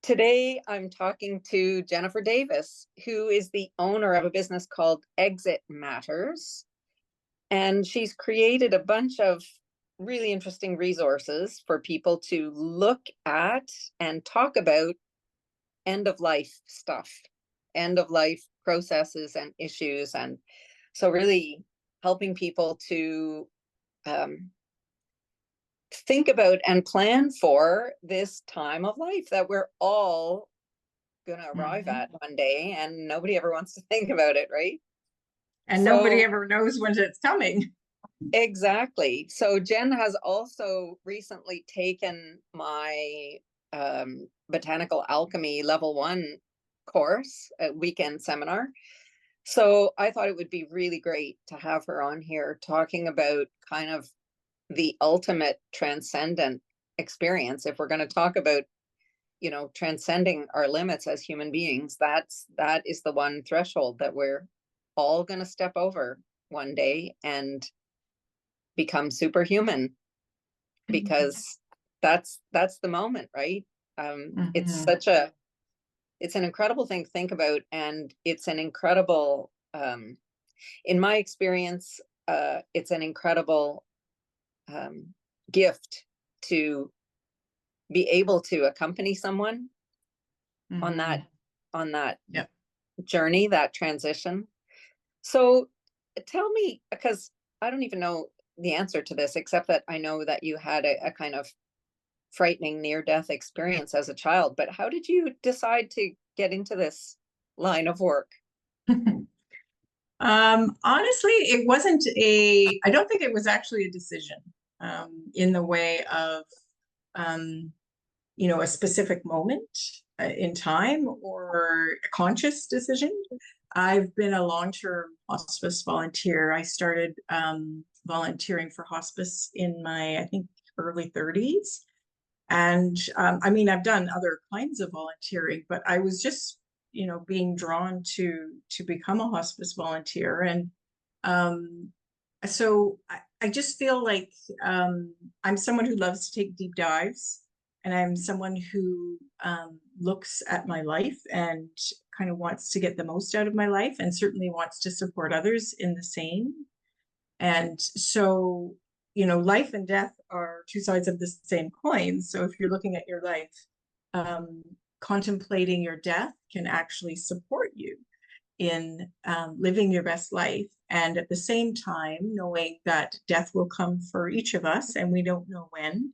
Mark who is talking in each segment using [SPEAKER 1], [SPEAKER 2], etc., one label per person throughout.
[SPEAKER 1] Today, I'm talking to Jennifer Davis, who is the owner of a business called Exit Matters. And she's created a bunch of really interesting resources for people to look at and talk about end of life stuff, end of life processes and issues. And so, really helping people to um, think about and plan for this time of life that we're all going to arrive
[SPEAKER 2] Mhm.
[SPEAKER 1] at one day, and nobody ever wants to think about it, right?
[SPEAKER 2] And nobody
[SPEAKER 1] So
[SPEAKER 2] ever knows when it's coming.
[SPEAKER 1] exactly. So Jen has also recently taken my botanical alchemy level 1 course, a weekend seminar. So I thought it would be really great to have her on here talking about kind of the ultimate transcendent experience. If we're going to talk about, transcending our limits as human beings, that is the one threshold that we're all going to step over one day and become superhuman, because that's the moment, right? It's
[SPEAKER 2] Mhm.
[SPEAKER 1] such a it's an incredible thing to think about, and it's an incredible, in my experience, it's an incredible um, gift to be able to accompany someone on that
[SPEAKER 2] Mhm.
[SPEAKER 1] on that
[SPEAKER 2] Yep.
[SPEAKER 1] journey, that transition. So tell me, because I don't even know the answer to this, except that I know that you had a kind of frightening near death experience as a child. But how did you decide to get into this line of work?
[SPEAKER 2] Honestly, it wasn't I don't think it was actually a decision in the way of, um, a specific moment in time or a conscious decision. I've been a long-term hospice volunteer. I started volunteering for hospice in my, I think, early 30s. And I mean, I've done other kinds of volunteering, but I was just, being drawn to become a hospice volunteer. And um, so I just feel like I'm someone who loves to take deep dives, and I'm someone who looks at my life and kind of wants to get the most out of my life, and certainly wants to support others in the same. And so, life and death are two sides of the same coin. So if you're looking at your life, um, contemplating your death can actually support you in living your best life. And at the same time, knowing that death will come for each of us and we don't know when,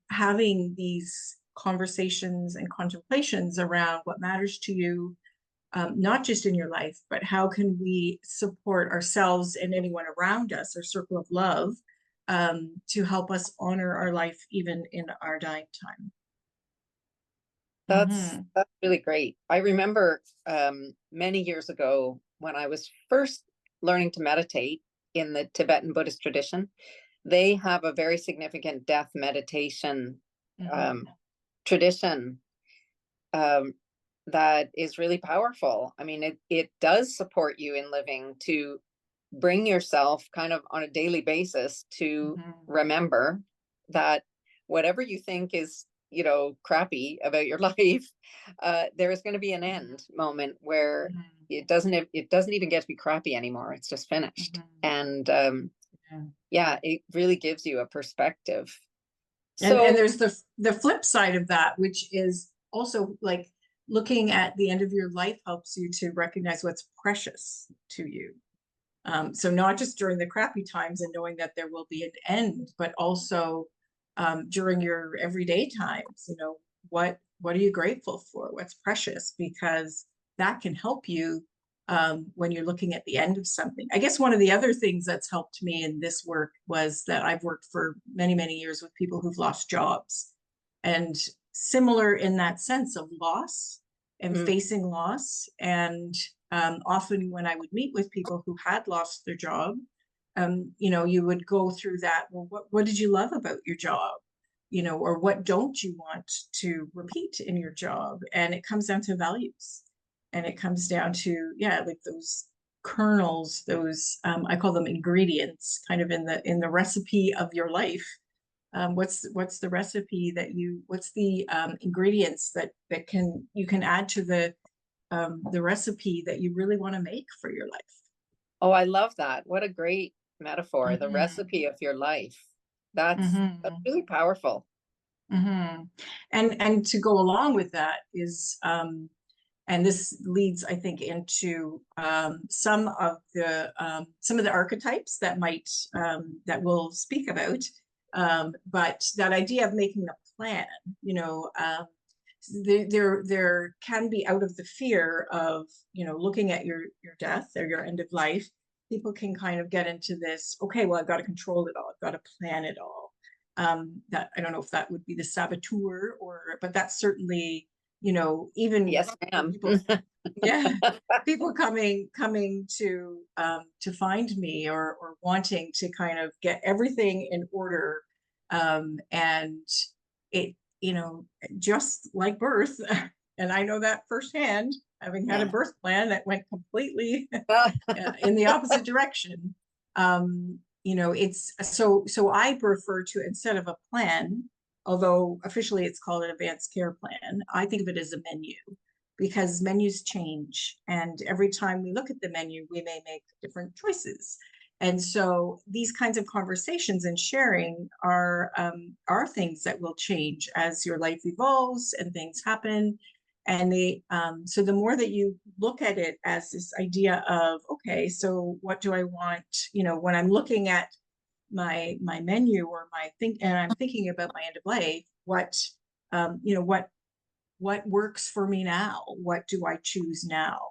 [SPEAKER 2] having these conversations and contemplations around what matters to you, not just in your life, but how can we support ourselves and anyone around us, our circle of love, to help us honor our life even in our dying time.
[SPEAKER 1] That's
[SPEAKER 2] Mm-hmm.
[SPEAKER 1] that's really great. I remember many years ago when I was first learning to meditate in the Tibetan Buddhist tradition. They have a very significant death meditation
[SPEAKER 2] Mm-hmm.
[SPEAKER 1] um, tradition, um, that is really powerful. I mean, it does support you in living, to bring yourself kind of on a daily basis to
[SPEAKER 2] Mm-hmm.
[SPEAKER 1] remember that whatever you think is, crappy about your life, there is going to be an end moment where
[SPEAKER 2] Mm-hmm.
[SPEAKER 1] it doesn't even get to be crappy anymore. It's just finished.
[SPEAKER 2] Mm-hmm.
[SPEAKER 1] And
[SPEAKER 2] Yeah.
[SPEAKER 1] yeah, it really gives you a perspective.
[SPEAKER 2] And
[SPEAKER 1] So
[SPEAKER 2] there's the flip side of that, which is also like looking at the end of your life helps you to recognize what's precious to you. So not just during the crappy times and knowing that there will be an end, but also during your everyday times, what are you grateful for? What's precious? Because that can help you when you're looking at the end of something. I guess one of the other things that's helped me in this work was that I've worked for many, many years with people who've lost jobs. And similar in that sense of loss and
[SPEAKER 1] mm,
[SPEAKER 2] facing loss. And often when I would meet with people who had lost their job, you would go through that. Well, what did you love about your job? Or what don't you want to repeat in your job? And it comes down to values. And it comes down to, yeah, like those kernels, those I call them ingredients, kind of in the recipe of your life. What's the recipe that what's the ingredients that you can add to the recipe that you really want to make for your life.
[SPEAKER 1] Oh, I love that. What a great metaphor, the
[SPEAKER 2] Hmm.
[SPEAKER 1] recipe of your life. That's
[SPEAKER 2] Hmm.
[SPEAKER 1] really powerful.
[SPEAKER 2] Hmm. And to go along with that is and this leads, I think, into some of the archetypes that might that we'll speak about. But that idea of making a plan, you know, there can be, out of the fear of, you know, looking at your death or your end of life, people can kind of get into this, okay, well, I've got to control it all, I've got to plan it all. That, I don't know if that would be the saboteur, or, but that's certainly, you know, even
[SPEAKER 1] Yes, ma'am.
[SPEAKER 2] people, yeah, people coming to find me, or wanting to kind of get everything in order. And it, you know, just like birth, and I know that firsthand, having had a
[SPEAKER 1] Yeah.
[SPEAKER 2] birth plan that went completely
[SPEAKER 1] Well,
[SPEAKER 2] in the opposite direction. You know, it's so I prefer to, instead of a plan, although officially it's called an advanced care plan, I think of it as a menu, because menus change, and every time we look at the menu, we may make different choices. And so these kinds of conversations and sharing are things that will change as your life evolves and things happen. And so the more that you look at it as this idea of, okay, so what do I want, you know, when I'm looking at my menu, or and I'm thinking about my end of life, you know, what works for me now, what do I choose now?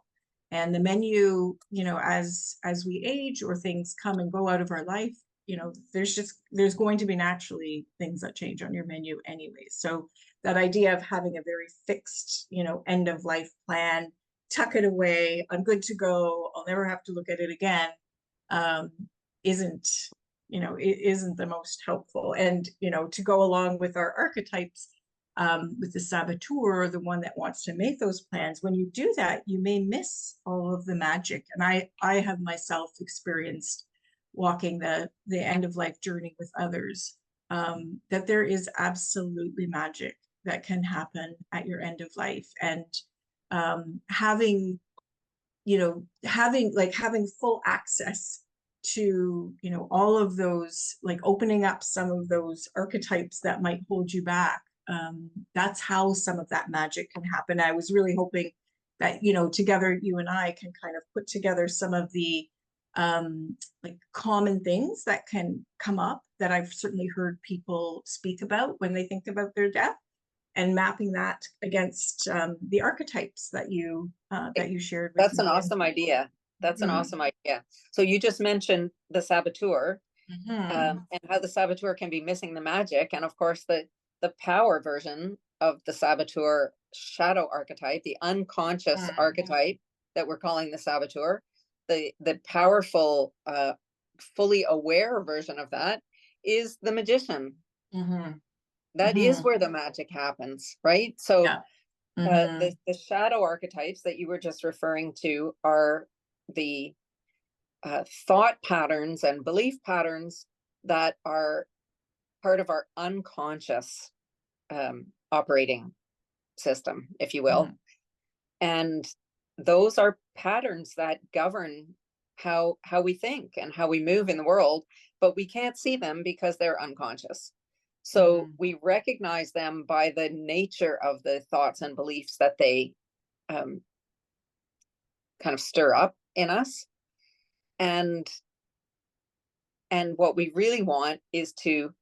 [SPEAKER 2] And the menu, you know, as we age or things come and go out of our life, you know, there's going to be naturally things that change on your menu anyway. So that idea of having a very fixed, you know, end of life plan, tuck it away, I'm good to go, I'll never have to look at it again, um, isn't, you know, it isn't the most helpful. And, you know, to go along with our archetypes, with the saboteur, the one that wants to make those plans, when you do that, you may miss all of the magic. And I have myself experienced, walking the end of life journey with others, that there is absolutely magic that can happen at your end of life. And having, you know, having full access to, you know, all of those, like opening up some of those archetypes that might hold you back. That's how some of that magic can happen. I was really hoping that, you know, together you and I can kind of put together some of the like common things that can come up, that I've certainly heard people speak about when they think about their death, and mapping that against the archetypes that you shared with
[SPEAKER 1] that's an
[SPEAKER 2] me. And
[SPEAKER 1] awesome idea. That's an
[SPEAKER 2] mhm,
[SPEAKER 1] awesome idea. So you just mentioned the saboteur,
[SPEAKER 2] mhm,
[SPEAKER 1] and how the saboteur can be missing the magic. And of course, the power version of the saboteur shadow archetype, the unconscious
[SPEAKER 2] mhm,
[SPEAKER 1] archetype that we're calling the saboteur, the powerful, fully aware version of that is the magician.
[SPEAKER 2] mhm,
[SPEAKER 1] That is
[SPEAKER 2] mhm,
[SPEAKER 1] where the magic happens, right? So
[SPEAKER 2] yeah, mhm,
[SPEAKER 1] the shadow archetypes that you were just referring to are the thought patterns and belief patterns that are part of our unconscious operating system, if you will.
[SPEAKER 2] mhm,
[SPEAKER 1] And those are patterns that govern how we think and how we move in the world, but we can't see them because they're unconscious. So
[SPEAKER 2] mhm,
[SPEAKER 1] we recognize them by the nature of the thoughts and beliefs that they um, kind of stir up in us. And what we really want is to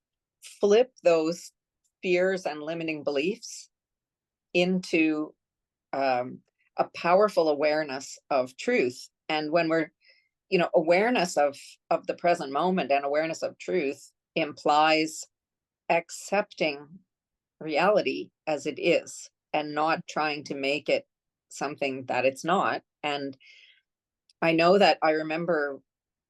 [SPEAKER 1] flip those fears and limiting beliefs into um, a powerful awareness of truth. And when we're, you know, awareness of the present moment and awareness of truth implies accepting reality as it is and not trying to make it something that it's not. And I know that I remember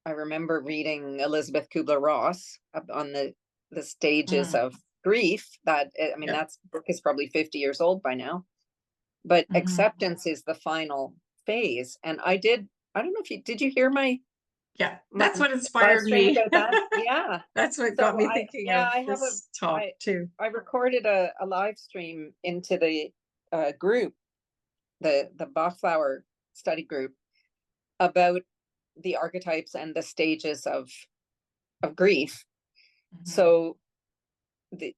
[SPEAKER 1] reading Elizabeth Kubler-Ross on the stages
[SPEAKER 2] mhm,
[SPEAKER 1] of grief. That, I mean,
[SPEAKER 2] yeah,
[SPEAKER 1] that's book is probably 50 years old by now. But
[SPEAKER 2] mhm.
[SPEAKER 1] acceptance is the final phase. And I don't know if you did you hear my
[SPEAKER 2] Yeah,
[SPEAKER 1] my
[SPEAKER 2] that's what
[SPEAKER 1] live
[SPEAKER 2] inspired
[SPEAKER 1] stream
[SPEAKER 2] me.
[SPEAKER 1] about that. Yeah.
[SPEAKER 2] That's what got
[SPEAKER 1] So
[SPEAKER 2] me thinking of
[SPEAKER 1] I have
[SPEAKER 2] this talk
[SPEAKER 1] I
[SPEAKER 2] too.
[SPEAKER 1] I recorded a live stream into the group, the Bachflower study group, about the archetypes and the stages of grief.
[SPEAKER 2] Mhm.
[SPEAKER 1] So the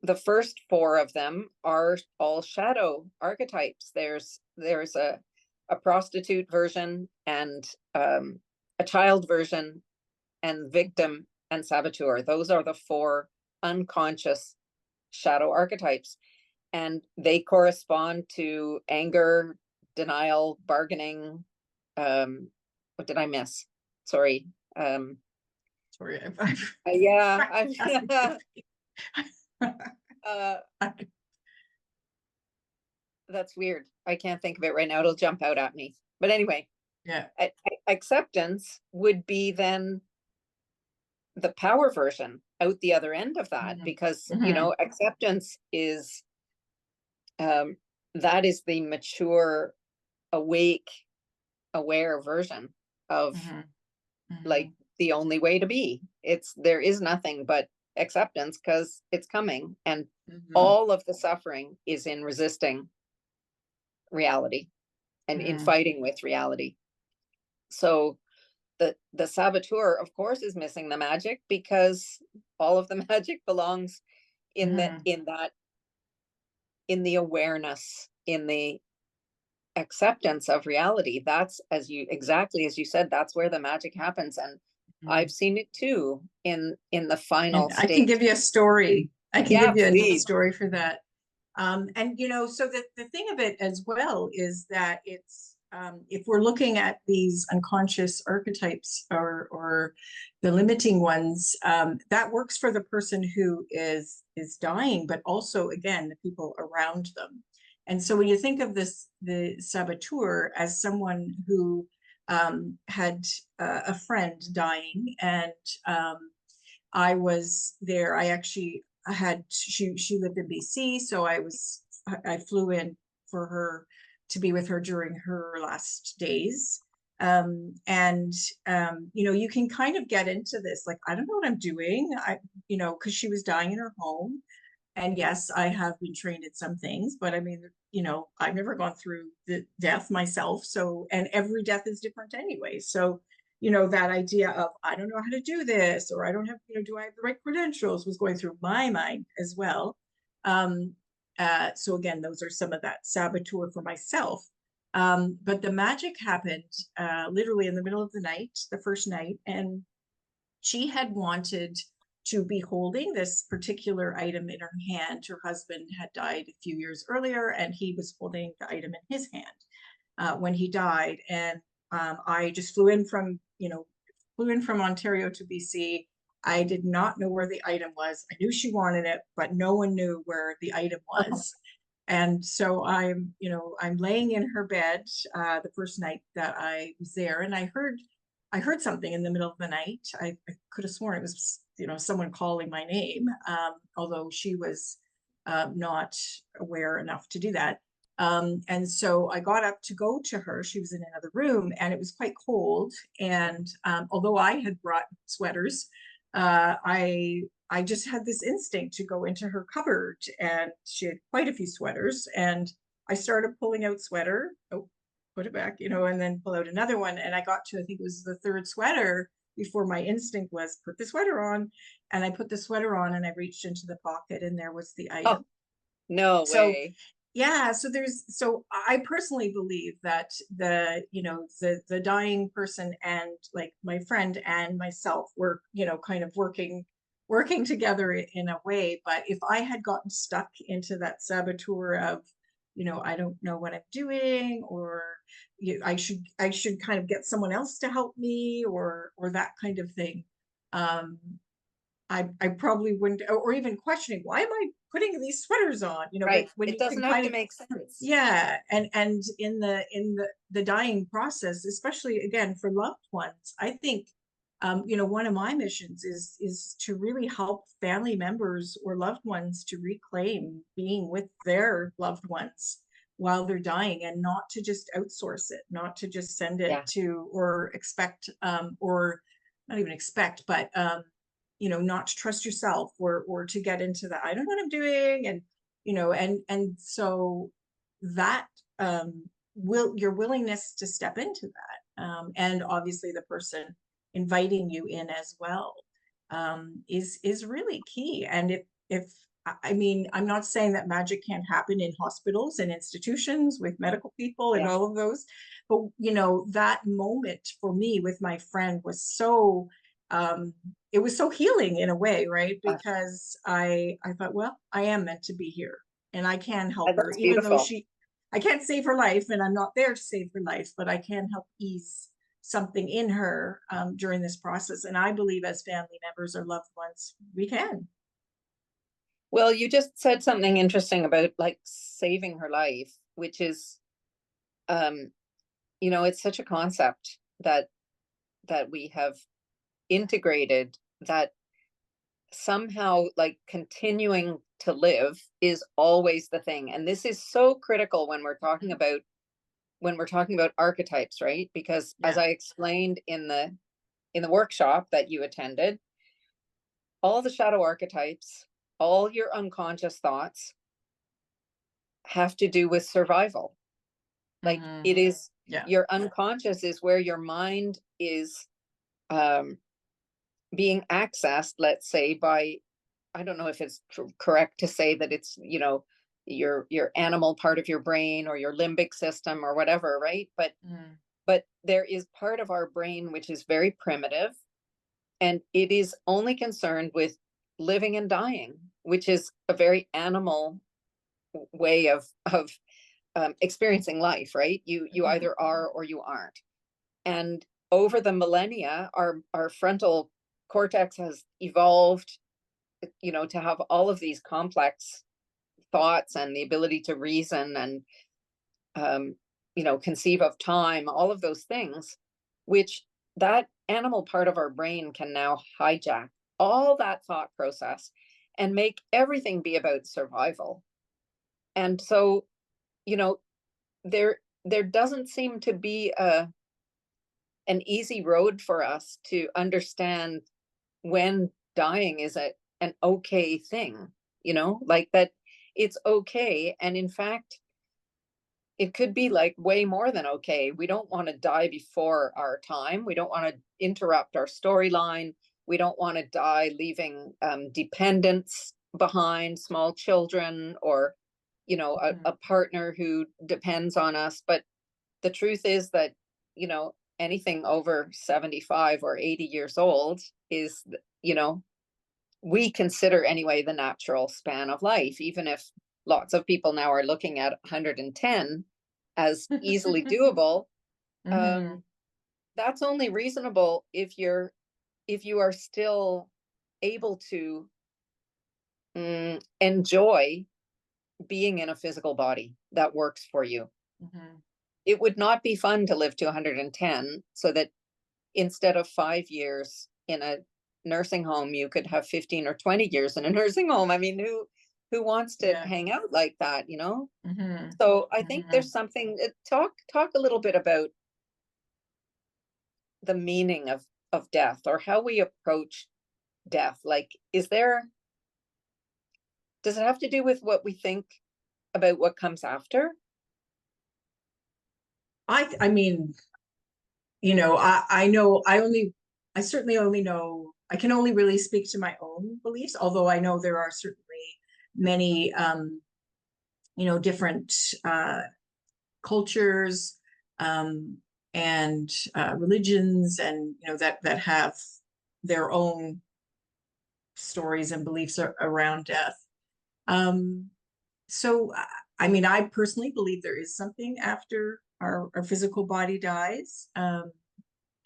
[SPEAKER 1] the first four of them are all shadow archetypes. There's a prostitute version, and a child version, and victim, and saboteur. Those are the four unconscious shadow archetypes, and they correspond to anger, denial, bargaining. What did I miss? Sorry.
[SPEAKER 2] Sorry, I've
[SPEAKER 1] Yeah,
[SPEAKER 2] practiced.
[SPEAKER 1] uh, that's weird. I can't think of it right now. It'll jump out at me. But anyway,
[SPEAKER 2] Yeah.
[SPEAKER 1] acceptance would be then the power version out the other end of that,
[SPEAKER 2] Mhm.
[SPEAKER 1] because
[SPEAKER 2] Mhm.
[SPEAKER 1] acceptance is that is the mature, awake, aware version of,
[SPEAKER 2] Mhm.
[SPEAKER 1] like,
[SPEAKER 2] Mhm.
[SPEAKER 1] the only way to be. There is nothing but acceptance, because it's coming, and
[SPEAKER 2] Mhm.
[SPEAKER 1] all of the suffering is in resisting reality and in
[SPEAKER 2] Mhm.
[SPEAKER 1] fighting with reality. So the saboteur, of course, is missing the magic, because all of the magic belongs in the
[SPEAKER 2] Mhm.
[SPEAKER 1] in that in the awareness, in the acceptance of reality. That's, as you exactly as you said, that's where the magic happens. And I've
[SPEAKER 2] Mhm.
[SPEAKER 1] seen it too in the
[SPEAKER 2] And
[SPEAKER 1] final
[SPEAKER 2] I can
[SPEAKER 1] stage.
[SPEAKER 2] give you a story. I can
[SPEAKER 1] Yeah,
[SPEAKER 2] give you a
[SPEAKER 1] please.
[SPEAKER 2] story for that. And so the thing of it as well is that it's if we're looking at these unconscious archetypes or the limiting ones, that works for the person who is dying, but also again the people around them. And so when you think of the saboteur as someone who had a friend dying, and I was there. I had she lived in BC, so I flew in for her to be with her during her last days. And you can kind of get into this, like, I don't know what I'm doing. Because she was dying in her home. And yes, I have been trained at some things, but I mean, I've never gone through the death myself. So, and every death is different anyway. So, that idea of, I don't know how to do this, or I don't have, do I have the right credentials, was going through my mind as well. Um, so again, those are some of that saboteur for myself. But the magic happened literally in the middle of the night, the first night, and she had wanted to be holding this particular item in her hand. Her husband had died a few years earlier, and he was holding the item in his hand when he died. And I just flew in from Ontario to BC. I did not know where the item was. I knew she wanted it, but no one knew where the item was. And so I'm laying in her bed the first night that I was there, and I heard something in the middle of the night. I could have sworn it was, someone calling my name, although she was not aware enough to do that. And so I got up to go to her. She was in another room, and it was quite cold. And although I had brought sweaters, I just had this instinct to go into her cupboard, and she had quite a few sweaters. And I started pulling out sweater. Oh, put it back, and then pull out another one. And I got to, I think it was the third sweater before my instinct was put the sweater on. And I put the sweater on, and I reached into the pocket, and there was the
[SPEAKER 1] Oh,
[SPEAKER 2] item.
[SPEAKER 1] no
[SPEAKER 2] So
[SPEAKER 1] way.
[SPEAKER 2] yeah, so I personally believe that the dying person and like my friend and myself were, kind of working together in a way. But if I had gotten stuck into that saboteur of, I don't know what I'm doing, or I should kind of get someone else to help me, or that kind of thing. Um, I probably wouldn't, or even questioning, why am I putting these sweaters on? But
[SPEAKER 1] Right.
[SPEAKER 2] when
[SPEAKER 1] It
[SPEAKER 2] you can
[SPEAKER 1] doesn't have
[SPEAKER 2] kind
[SPEAKER 1] to
[SPEAKER 2] of,
[SPEAKER 1] make sense.
[SPEAKER 2] yeah, and in the dying process, especially again for loved ones, I think, one of my missions is to really help family members or loved ones to reclaim being with their loved ones, while they're dying, and not to just outsource it, not to just send it
[SPEAKER 1] Yeah.
[SPEAKER 2] to, or expect, or not even expect, but not to trust yourself, or to get into the I don't know what I'm doing, and and so that your willingness to step into that, and obviously the person inviting you in as well, is really key. And if I mean, I'm not saying that magic can't happen in hospitals and institutions with medical people and
[SPEAKER 1] Yeah.
[SPEAKER 2] all of those, but that moment for me with my friend was so, um, it was so healing in a way, right?
[SPEAKER 1] Uh,
[SPEAKER 2] Because I thought, well, I am meant to be here, and I can help her,
[SPEAKER 1] that's
[SPEAKER 2] even though
[SPEAKER 1] beautiful.
[SPEAKER 2] I can't save her life, and I'm not there to save her life, but I can help ease something in her, during this process. And I believe as family members or loved ones, we can.
[SPEAKER 1] Well, you just said something interesting about like saving her life, which is, um, it's such a concept that we have integrated, that somehow like continuing to live is always the thing. And this is so critical when we're talking about archetypes, right? Because as
[SPEAKER 2] Yeah.
[SPEAKER 1] I explained in the workshop that you attended, all the shadow archetypes, all your unconscious thoughts have to do with survival. Like
[SPEAKER 2] Hmm.
[SPEAKER 1] it is,
[SPEAKER 2] Yeah.
[SPEAKER 1] your unconscious is where your mind is um being accessed, let's say, by, I don't know if it's correct to say that it's, your animal part of your brain or your limbic system or whatever, right?
[SPEAKER 2] Mm.
[SPEAKER 1] But there is part of our brain which is very primitive, and it is only concerned with living and dying, which is a very animal way of experiencing life, right? You
[SPEAKER 2] Hmm.
[SPEAKER 1] either are or you aren't. And over the millennia, our frontal cortex has evolved, to have all of these complex thoughts and the ability to reason and, conceive of time, all of those things, which that animal part of our brain can now hijack all that thought process and make everything be about survival. And so, you know, there doesn't seem to be an easy road for us to understand when dying is an okay thing, like that it's okay. And in fact, it could be like way more than okay. We don't want to die before our time. We don't want to interrupt our storyline. We don't want to die leaving dependents behind, small children, or, a
[SPEAKER 2] Hmm.
[SPEAKER 1] partner who depends on us. But the truth is that, anything over 75 or 80 years old is, you know, we consider anyway the natural span of life, even if lots of people now are looking at 110 as easily doable.
[SPEAKER 2] Hmm.
[SPEAKER 1] um, that's only reasonable if you are still able to enjoy being in a physical body that works for you.
[SPEAKER 2] Hmm.
[SPEAKER 1] It would not be fun to live to 110, so that instead of 5 years in a nursing home, you could have 15 or 20 years in a nursing home. I mean, who wants to
[SPEAKER 2] Yeah.
[SPEAKER 1] hang out like that,
[SPEAKER 2] Hmm.
[SPEAKER 1] So I think
[SPEAKER 2] Hmm.
[SPEAKER 1] there's something, talk a little bit about the meaning of death, or how we approach death. Like, does it have to do with what we think about what comes after?
[SPEAKER 2] I mean, I know, I certainly only know, I can only really speak to my own beliefs, although I know there are certainly many, different cultures, um, and religions, and that have their own stories and beliefs around death. Um, so, I mean, I personally believe there is something after our physical body dies.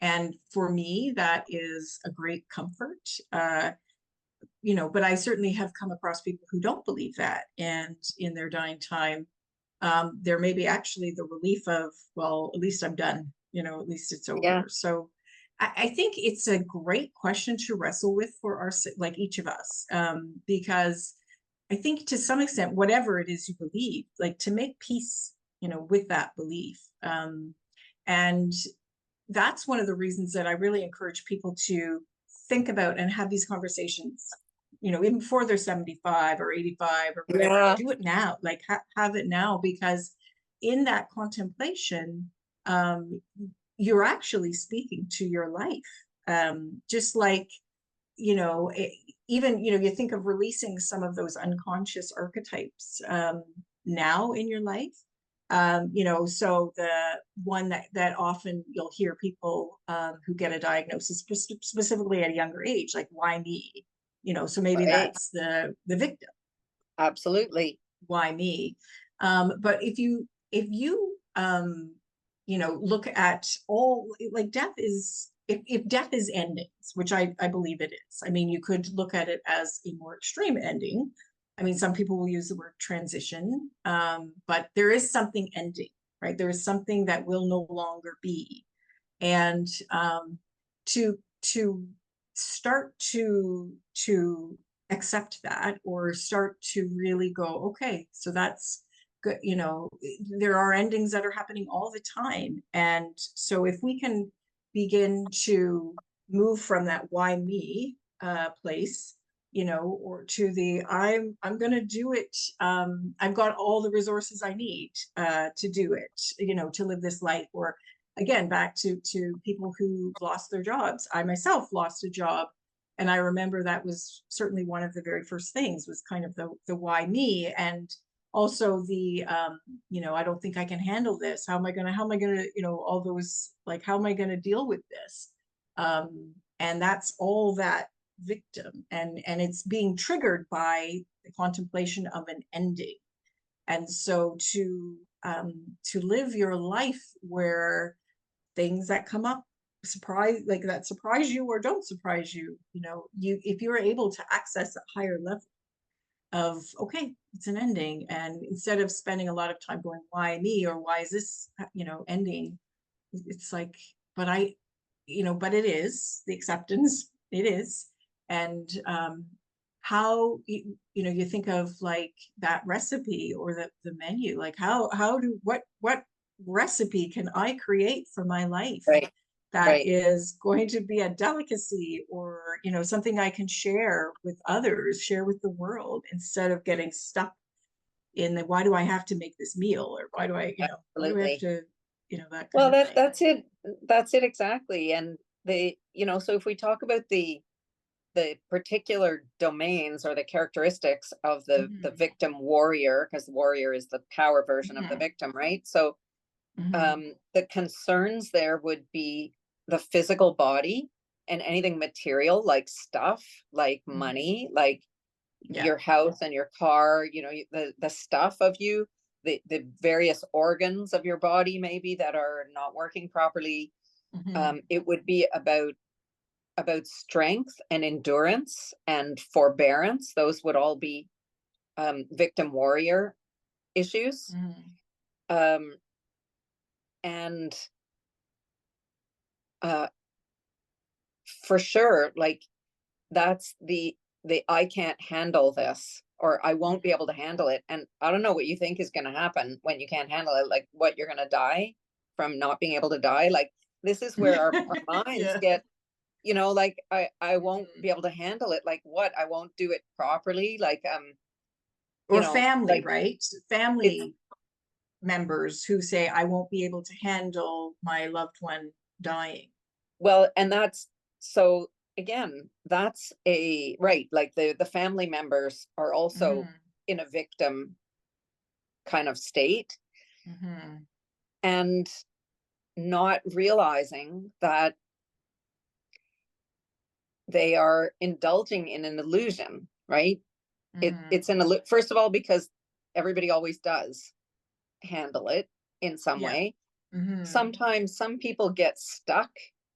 [SPEAKER 2] And for me, that is a great comfort. But I certainly have come across people who don't believe that. And in their dying time, there may be actually the relief of, well, at least I'm done, at least it's
[SPEAKER 1] Yeah.
[SPEAKER 2] over. So I think it's a great question to wrestle with for like each of us, because I think to some extent, whatever it is you believe, like to make peace with that belief. And that's one of the reasons that I really encourage people to think about and have these conversations, even before they're 75 or 85 or whatever.
[SPEAKER 1] Yeah.
[SPEAKER 2] Do it now, like have it now, because in that contemplation, you're actually speaking to your life. Just like, even, you think of releasing some of those unconscious archetypes now in your life. So the one that often you'll hear people who get a diagnosis specifically at a younger age, like, why me? So maybe
[SPEAKER 1] Right.
[SPEAKER 2] that's the victim.
[SPEAKER 1] Absolutely.
[SPEAKER 2] Why me? But if you look at all, like, death is, if death is endings, which I believe it is. I mean, you could look at it as a more extreme ending. I mean, some people will use the word transition, but there is something ending, right? There is something that will no longer be. And to start to accept that, or start to really go, okay, so that's good. There are endings that are happening all the time. And so if we can begin to move from that why me place, or to the I'm going to do it. I've got all the resources I need to do it, to live this life. Or again, back to people who lost their jobs. I myself lost a job, and I remember that was certainly one of the very first things, was kind of the why me. And also the I don't think I can handle this. How am I gonna, all those, like, how am I gonna deal with this? And that's all that victim, and it's being triggered by the contemplation of an ending. And so to live your life where things that come up surprise you or don't surprise you, if you're able to access a higher level of, okay, it's an ending, and instead of spending a lot of time going, why me, or why is this ending, it's like, but but it is the acceptance, it is. And how you think of, like, that recipe or the menu, like, what recipe can I create for my life
[SPEAKER 1] Right.
[SPEAKER 2] that
[SPEAKER 1] Right.
[SPEAKER 2] is going to be a delicacy, or something I can share with others, share with the world, instead of getting stuck in the, why do I have to make this meal, or why do I have
[SPEAKER 1] Absolutely.
[SPEAKER 2] to, that kind
[SPEAKER 1] Well,
[SPEAKER 2] of thing.
[SPEAKER 1] that's it. That's it exactly. And so if we talk about the particular domains or the characteristics of the
[SPEAKER 2] Mhm.
[SPEAKER 1] victim warrior, because the warrior is the power version of the
[SPEAKER 2] Mhm.
[SPEAKER 1] victim, right? So
[SPEAKER 2] Mhm.
[SPEAKER 1] the concerns there would be the physical body and anything material, like stuff, like
[SPEAKER 2] Mhm.
[SPEAKER 1] money, like
[SPEAKER 2] Yeah.
[SPEAKER 1] your house and your car, the stuff of you, the various organs of your body maybe that are not working properly.
[SPEAKER 2] Mhm.
[SPEAKER 1] It would be about strength and endurance and forbearance. Those would all be victim warrior issues.
[SPEAKER 2] Mhm.
[SPEAKER 1] Um, and uh, for sure, like, that's the I can't handle this, or I won't be able to handle it. And I don't know what you think is going to happen when you can't handle it, like what, you're going to die from not being able to die. Like, this is where our minds
[SPEAKER 2] Yeah.
[SPEAKER 1] get, like, I won't
[SPEAKER 2] Mhm.
[SPEAKER 1] be able to handle it. Like, what, I won't do it properly. Like,
[SPEAKER 2] Or family,
[SPEAKER 1] like,
[SPEAKER 2] right?
[SPEAKER 1] it's,
[SPEAKER 2] Family members who say, I won't be able to handle my loved one dying.
[SPEAKER 1] well, and that's, so again, that's a right, like the family members are also
[SPEAKER 2] Mhm.
[SPEAKER 1] in a victim kind of state,
[SPEAKER 2] Mhm.
[SPEAKER 1] and not realizing that they are indulging in an illusion, right?
[SPEAKER 2] Mhm.
[SPEAKER 1] It's first of all, because everybody always does handle it in some
[SPEAKER 2] Yeah.
[SPEAKER 1] way.
[SPEAKER 2] Mhm.
[SPEAKER 1] Sometimes some people get stuck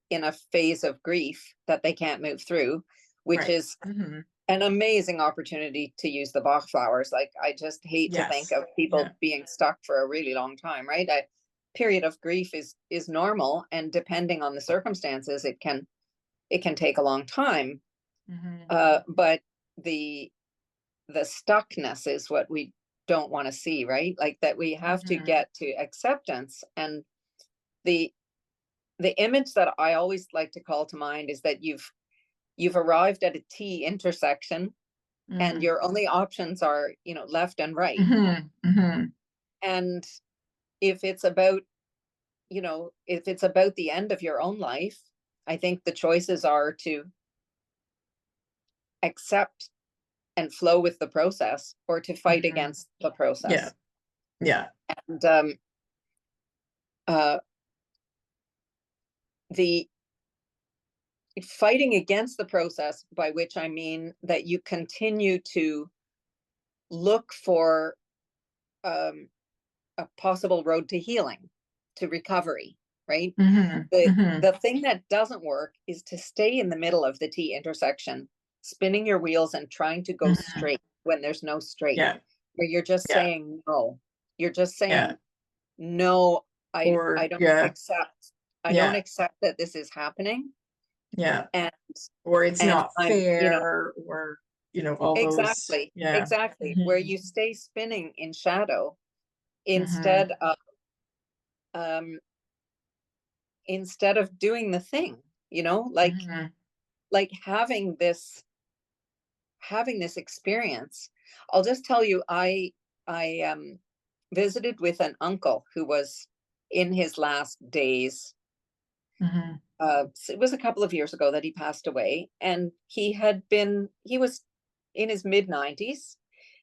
[SPEAKER 1] in a phase of grief that they can't move through, which
[SPEAKER 2] Right.
[SPEAKER 1] is
[SPEAKER 2] Mhm.
[SPEAKER 1] an amazing opportunity to use the Bach flowers. Like, I just hate to think
[SPEAKER 2] Yes.
[SPEAKER 1] of
[SPEAKER 2] Yeah.
[SPEAKER 1] people being stuck for a really long time, right? A period of grief is normal, and depending on the circumstances, it can take a long time.
[SPEAKER 2] Mhm.
[SPEAKER 1] But the the stuckness is what we don't want to see, right? Like that we have to
[SPEAKER 2] Mhm.
[SPEAKER 1] get to acceptance. And the the image that I always like to call to mind is that you've arrived at a T intersection and
[SPEAKER 2] Mm.
[SPEAKER 1] your only options are, left and right.
[SPEAKER 2] Mhm. Mhm.
[SPEAKER 1] And if it's about, if it's about the end of your own life, I think the choices are to accept and flow with the process or to fight
[SPEAKER 2] Mhm.
[SPEAKER 1] against the
[SPEAKER 2] Yeah.
[SPEAKER 1] process.
[SPEAKER 2] Yeah.
[SPEAKER 1] And uh, the fighting against the process, by which I mean that you continue to look for um, a possible road to healing, to recovery, right?
[SPEAKER 2] Mhm.
[SPEAKER 1] The
[SPEAKER 2] Mhm.
[SPEAKER 1] the thing that doesn't work is to stay in the middle of the T intersection, spinning your wheels and trying to go
[SPEAKER 2] Mhm.
[SPEAKER 1] straight when there's no straight,
[SPEAKER 2] Yeah.
[SPEAKER 1] where you're just
[SPEAKER 2] Yeah.
[SPEAKER 1] saying no. You're just
[SPEAKER 2] Yeah.
[SPEAKER 1] saying no, I
[SPEAKER 2] Or
[SPEAKER 1] don't
[SPEAKER 2] yeah.
[SPEAKER 1] accept. I don't
[SPEAKER 2] Yeah.
[SPEAKER 1] accept that this is happening.
[SPEAKER 2] Yeah.
[SPEAKER 1] And
[SPEAKER 2] Or it's
[SPEAKER 1] and
[SPEAKER 2] not
[SPEAKER 1] I'm,
[SPEAKER 2] fair, or all those.
[SPEAKER 1] exactly,
[SPEAKER 2] Yeah.
[SPEAKER 1] exactly, where
[SPEAKER 2] Mhm.
[SPEAKER 1] you stay spinning in shadow
[SPEAKER 2] Mhm.
[SPEAKER 1] instead of um doing the thing,
[SPEAKER 2] Mhm.
[SPEAKER 1] like having this experience. I'll just tell you, I visited with an uncle who was in his last days.
[SPEAKER 2] Mhm.
[SPEAKER 1] It was a couple of years ago that he passed away, and he was in his mid 90s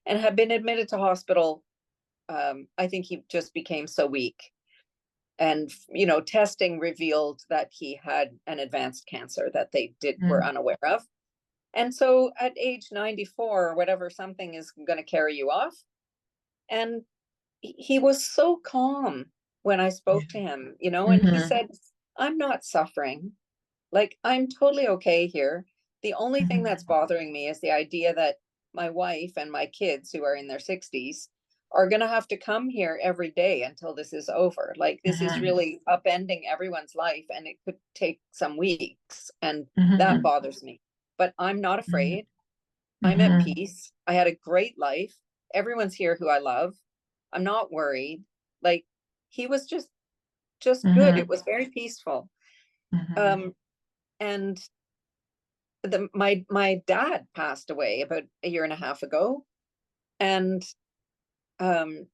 [SPEAKER 1] and had been admitted to hospital. I think he just became so weak, and testing revealed that he had an advanced cancer that they were
[SPEAKER 2] Mhm.
[SPEAKER 1] unaware of. And so at age 94 or whatever, something is going to carry you off. And he was so calm when I
[SPEAKER 2] Yeah.
[SPEAKER 1] spoke to him, and he
[SPEAKER 2] Mhm.
[SPEAKER 1] said, I'm not suffering. Like, I'm totally okay here. The only thing that's
[SPEAKER 2] Mhm.
[SPEAKER 1] bothering me is the idea that my wife and my kids, who are in their 60s, are going to have to come here every day until this is over. Like, this is
[SPEAKER 2] Mhm.
[SPEAKER 1] really upending everyone's life, and it could take some weeks. And that
[SPEAKER 2] Mhm.
[SPEAKER 1] bothers me. But I'm not
[SPEAKER 2] Mhm.
[SPEAKER 1] afraid. I'm at
[SPEAKER 2] Mhm.
[SPEAKER 1] peace. I had a great life. Everyone's here who I love. I'm not worried. Like, he was just good. It
[SPEAKER 2] Mhm.
[SPEAKER 1] was very peaceful.
[SPEAKER 2] Mhm.
[SPEAKER 1] Um, and my dad passed away about a year and a half ago, and um,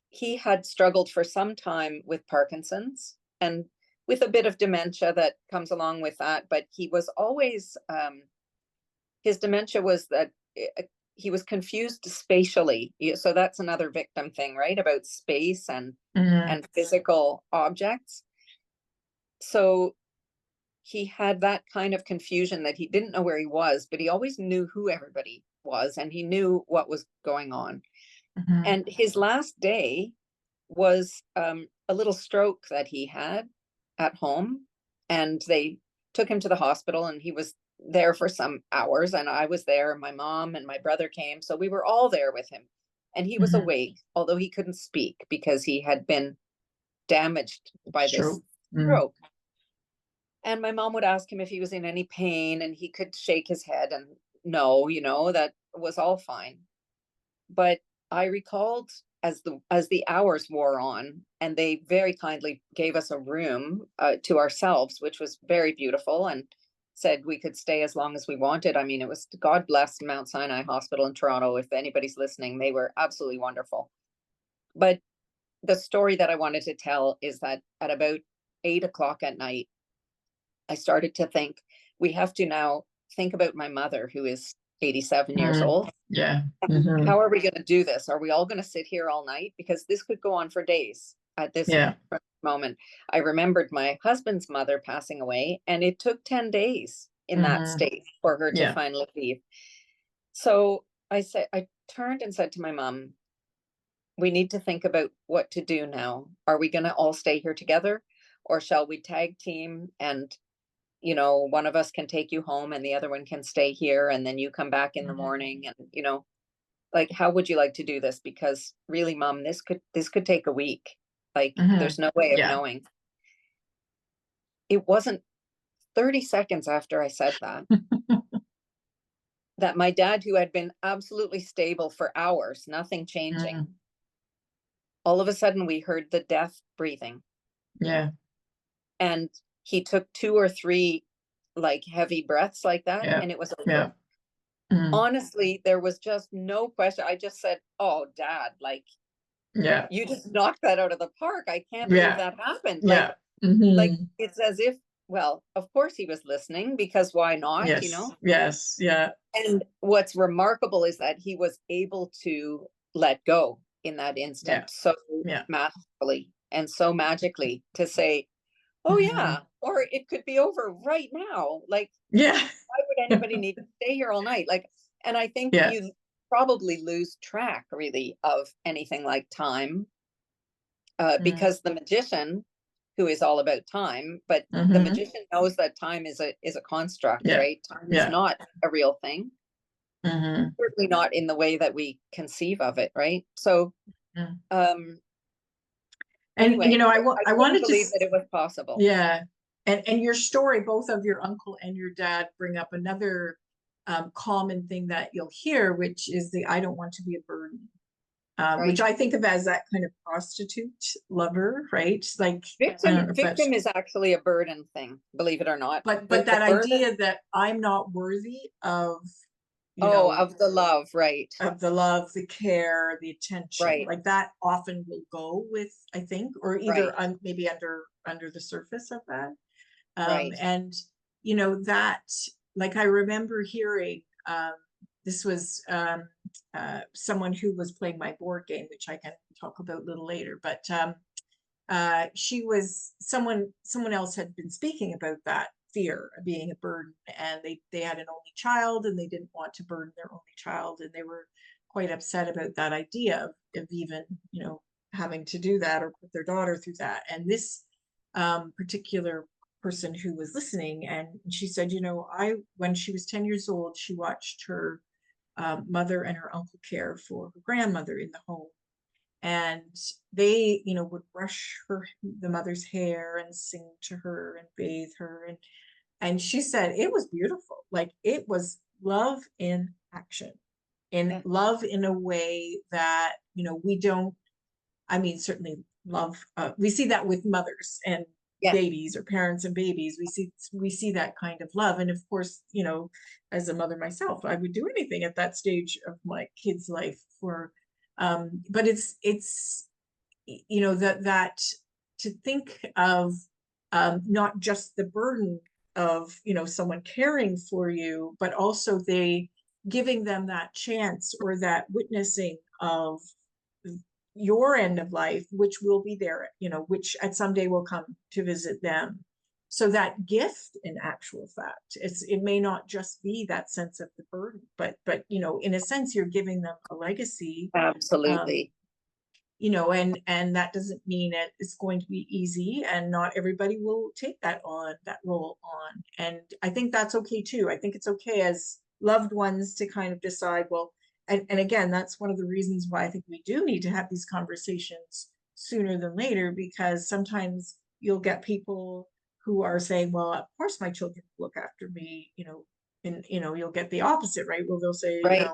[SPEAKER 1] he had struggled for some time with Parkinson's and with a bit of dementia that comes along with that. But he was always his dementia was that he was confused spatially. So that's another victim thing, right? About space
[SPEAKER 2] Mhm.
[SPEAKER 1] and physical objects. So he had that kind of confusion that he didn't know where he was, but he always knew who everybody was and he knew what was going on.
[SPEAKER 2] Mhm.
[SPEAKER 1] And his last day was a little stroke that he had at home. And they took him to the hospital and he was there for some hours. And I was there, my mom and my brother came. So we were all there with him. And he was
[SPEAKER 2] Mhm.
[SPEAKER 1] awake, although he couldn't speak because he had been damaged by this
[SPEAKER 2] Stroke. Mm.
[SPEAKER 1] stroke. And my mom would ask him if he was in any pain, and he could shake his head and no, that was all fine. But I recalled as the hours wore on, and they very kindly gave us a room to ourselves, which was very beautiful, and said we could stay as long as we wanted. I mean, it was, God bless Mount Sinai Hospital in Toronto. If anybody's listening, they were absolutely wonderful. But the story that I wanted to tell is that at about 8 o'clock at night, I started to think we have to now think about my mother, who is 87 years
[SPEAKER 2] Mm.
[SPEAKER 1] old.
[SPEAKER 2] Yeah.
[SPEAKER 1] And
[SPEAKER 2] Mhm.
[SPEAKER 1] how are we going to do this? Are we all going to sit here all night? Because this could go on for days at this
[SPEAKER 2] Yeah.
[SPEAKER 1] moment. I remembered my husband's mother passing away, and it took 10 days in that
[SPEAKER 2] Mhm.
[SPEAKER 1] state for her to
[SPEAKER 2] Yeah.
[SPEAKER 1] finally leave. So I turned and said to my mom, we need to think about what to do now. Are we going to all stay here together, or shall we tag team and one of us can take you home and the other one can stay here and then you come back in the
[SPEAKER 2] Mhm.
[SPEAKER 1] morning and like, how would you like to do this? Because really, mom, this could take a week. Like, there's
[SPEAKER 2] Mhm.
[SPEAKER 1] no way of
[SPEAKER 2] Yeah.
[SPEAKER 1] knowing. It wasn't 30 seconds after I said that that my dad, who had been absolutely stable for hours, nothing changing,
[SPEAKER 2] Mm.
[SPEAKER 1] all of a sudden we heard the death breathing,
[SPEAKER 2] Yeah.
[SPEAKER 1] and he took 2 or 3, like, heavy breaths like that,
[SPEAKER 2] Yeah.
[SPEAKER 1] and it was
[SPEAKER 2] Yeah.
[SPEAKER 1] over.
[SPEAKER 2] Mm.
[SPEAKER 1] Honestly, there was just no question. I just said, "Oh, dad, like,
[SPEAKER 2] Yeah.
[SPEAKER 1] you just knocked that out of the park. I can't believe
[SPEAKER 2] Yeah.
[SPEAKER 1] that happened."
[SPEAKER 2] Yeah.
[SPEAKER 1] Like,
[SPEAKER 2] Hmm.
[SPEAKER 1] it's as if, well, of course he was listening, because why not, you
[SPEAKER 2] Yes.
[SPEAKER 1] know?
[SPEAKER 2] Yes. Yeah.
[SPEAKER 1] And what's remarkable is that he was able to let go in that
[SPEAKER 2] Yeah.
[SPEAKER 1] instant so
[SPEAKER 2] Yeah.
[SPEAKER 1] masterfully and so magically, to say, "Oh,
[SPEAKER 2] Hmm.
[SPEAKER 1] yeah," or it could be over right now. Like,
[SPEAKER 2] Yeah.
[SPEAKER 1] why would anybody need to stay here all night? Like, and I think
[SPEAKER 2] Yeah.
[SPEAKER 1] you probably lose track really of anything like time,
[SPEAKER 2] Mm.
[SPEAKER 1] because the magician, who is all about time, but the
[SPEAKER 2] Hmm.
[SPEAKER 1] magician knows that time is a construct,
[SPEAKER 2] Yeah.
[SPEAKER 1] right? Time is
[SPEAKER 2] Yeah.
[SPEAKER 1] not a real thing,
[SPEAKER 2] Hmm.
[SPEAKER 1] certainly not in the way that we conceive of it, right? So,
[SPEAKER 2] Mm.
[SPEAKER 1] um,
[SPEAKER 2] And
[SPEAKER 1] anyway, I
[SPEAKER 2] I
[SPEAKER 1] couldn't
[SPEAKER 2] wanted to
[SPEAKER 1] believe that it was possible.
[SPEAKER 2] yeah. And your story, both of your uncle and your dad, bring up another common thing that you'll hear, which is the I don't want to be a burden. Which
[SPEAKER 1] Right.
[SPEAKER 2] I think of as that kind of prostitute lover, right? Like, I don't know if that's,
[SPEAKER 1] Victim is actually a burden thing, believe it or not.
[SPEAKER 2] but
[SPEAKER 1] The
[SPEAKER 2] that
[SPEAKER 1] burden,
[SPEAKER 2] idea that I'm not worthy of, you
[SPEAKER 1] oh,
[SPEAKER 2] know,
[SPEAKER 1] of the love, right,
[SPEAKER 2] of the love, the care, the attention,
[SPEAKER 1] right,
[SPEAKER 2] like that often will go with, I think, or either
[SPEAKER 1] right,
[SPEAKER 2] maybe under the surface of that.
[SPEAKER 1] right.
[SPEAKER 2] And that, like, I remember hearing, this was someone who was playing my board game, which I can talk about a little later, but she was someone else had been speaking about that fear of being a burden, and they had an only child, and they didn't want to burden their only child, and they were quite upset about that idea of even having to do that or put their daughter through that. And this particular person who was listening, and she said, I when she was 10 years old, she watched her mother and her uncle care for her grandmother in the home, and they would brush the mother's hair and sing to her and bathe her, and she said it was beautiful, like it was love in action, in
[SPEAKER 1] Yeah,
[SPEAKER 2] love in a way that we don't, I mean, certainly love, we see that with mothers and
[SPEAKER 1] yeah,
[SPEAKER 2] babies, or parents and babies, we see that kind of love. And of course, as a mother myself, I would do anything at that stage of my kid's life for, but it's that to think of, not just the burden of someone caring for you, but also they giving them that chance or that witnessing of your end of life, which will be there, which at some day will come to visit them. So that gift, in actual fact, it may not just be that sense of the burden, but in a sense, you're giving them a legacy. um,
[SPEAKER 1] absolutely.
[SPEAKER 2] and that doesn't mean it's going to be easy, and not everybody will take that role on. And I think that's okay too. I think it's okay as loved ones to kind of decide, well, and again, that's one of the reasons why I think we do need to have these conversations sooner than later, because sometimes you'll get people who are saying, well, of course my children look after me, and you'll get the opposite, right? Well, they'll say,
[SPEAKER 1] Right.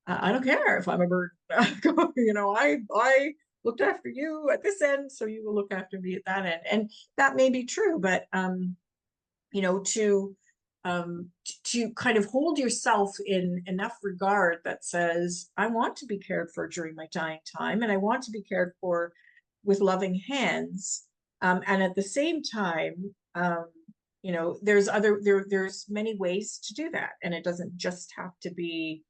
[SPEAKER 2] I don't care if I'm a burden. I looked after you at this end, so you will look after me at that end. And that may be true, but you know, to to kind of hold yourself in enough regard that says, I want to be cared for during my dying time, and I want to be cared for with loving hands. And at the same time, there's many ways to do that, and it doesn't just have to be,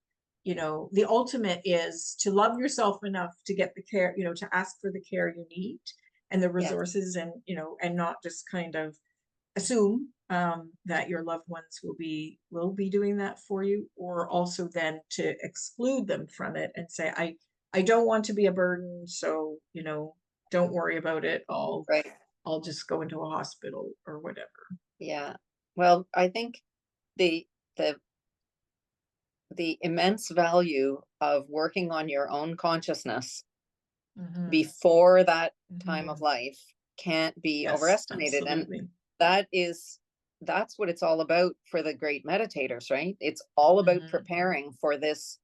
[SPEAKER 2] the ultimate is to love yourself enough to get the care, to ask for the care you need and the
[SPEAKER 1] Yes.
[SPEAKER 2] resources, and not just kind of assume that your loved ones will be doing that for you, or also then to exclude them from it and say, I don't want to be a burden, so don't worry about it.
[SPEAKER 1] Right.
[SPEAKER 2] I'll just go into a hospital or whatever.
[SPEAKER 1] Yeah. Well, I think the the the immense value of working on your own consciousness
[SPEAKER 2] Hmm.
[SPEAKER 1] before that time of
[SPEAKER 2] Hmm.
[SPEAKER 1] life can't be
[SPEAKER 2] Yes,
[SPEAKER 1] overestimated. And
[SPEAKER 2] absolutely.
[SPEAKER 1] that is that's what it's all about for the great meditators, right? It's all about
[SPEAKER 2] Mhm.
[SPEAKER 1] preparing for this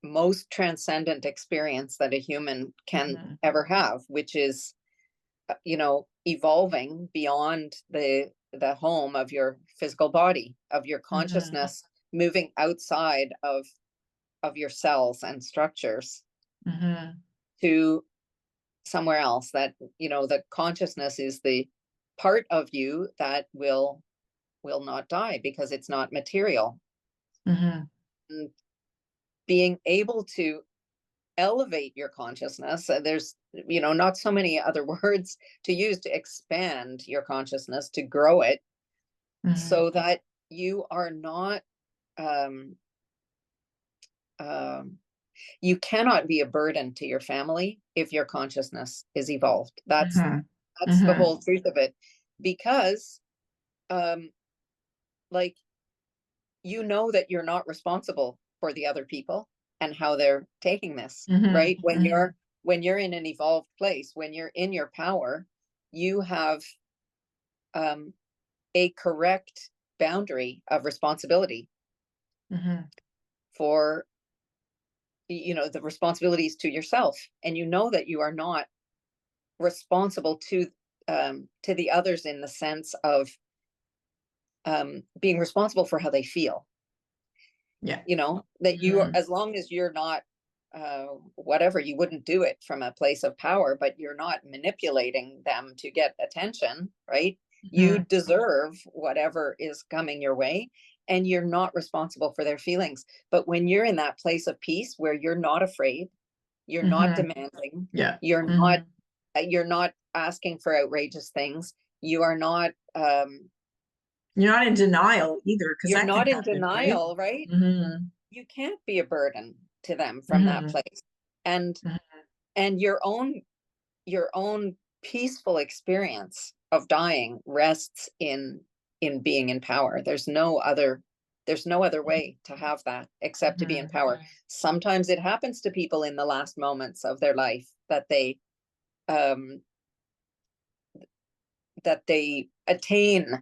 [SPEAKER 1] most transcendent experience that a human can
[SPEAKER 2] Mhm.
[SPEAKER 1] ever have, which is, evolving beyond the home of your physical body, of your
[SPEAKER 2] Mhm.
[SPEAKER 1] consciousness, moving outside of your cells and structures
[SPEAKER 2] Mhm.
[SPEAKER 1] to somewhere else. That, the consciousness is the part of you that will not die because it's not material.
[SPEAKER 2] Mhm.
[SPEAKER 1] And being able to elevate your consciousness, there's, not so many other words to use, to expand your consciousness, to grow it,
[SPEAKER 2] Mhm.
[SPEAKER 1] so that you are not, um, um, you cannot be a burden to your family if your consciousness is evolved. That's
[SPEAKER 2] Mhm.
[SPEAKER 1] that's the
[SPEAKER 2] Mhm.
[SPEAKER 1] whole truth of it. Because, um, like, that you're not responsible for the other people and how they're taking this,
[SPEAKER 2] Mhm.
[SPEAKER 1] right? When
[SPEAKER 2] Mhm.
[SPEAKER 1] you're in an evolved place, when you're in your power, you have, um, a correct boundary of responsibility
[SPEAKER 2] Mhm.
[SPEAKER 1] for, the responsibilities to yourself, and that you are not responsible to the others, in the sense of, being responsible for how they feel.
[SPEAKER 2] Yeah.
[SPEAKER 1] That you are,
[SPEAKER 2] Mhm.
[SPEAKER 1] as long as you're not, whatever, you wouldn't do it from a place of power, but you're not manipulating them to get attention, right? You
[SPEAKER 2] Mhm.
[SPEAKER 1] deserve whatever is coming your way, and you're not responsible for their feelings. But when you're in that place of peace where you're not afraid, you're not
[SPEAKER 2] Mhm.
[SPEAKER 1] demanding,
[SPEAKER 2] Yeah.
[SPEAKER 1] you're not
[SPEAKER 2] Mhm.
[SPEAKER 1] you're not asking for outrageous things, you are not,
[SPEAKER 2] You're not in denial either, because
[SPEAKER 1] you're
[SPEAKER 2] that can
[SPEAKER 1] not in
[SPEAKER 2] happen, right?
[SPEAKER 1] denial, right?
[SPEAKER 2] Mhm.
[SPEAKER 1] You can't be a burden to them from that
[SPEAKER 2] Mhm.
[SPEAKER 1] place. And
[SPEAKER 2] Mhm.
[SPEAKER 1] your own peaceful experience of dying rests in being in power. There's no other way to have that except to be in
[SPEAKER 2] Mhm.
[SPEAKER 1] power. Sometimes it happens to people in the last moments of their life, um that they attain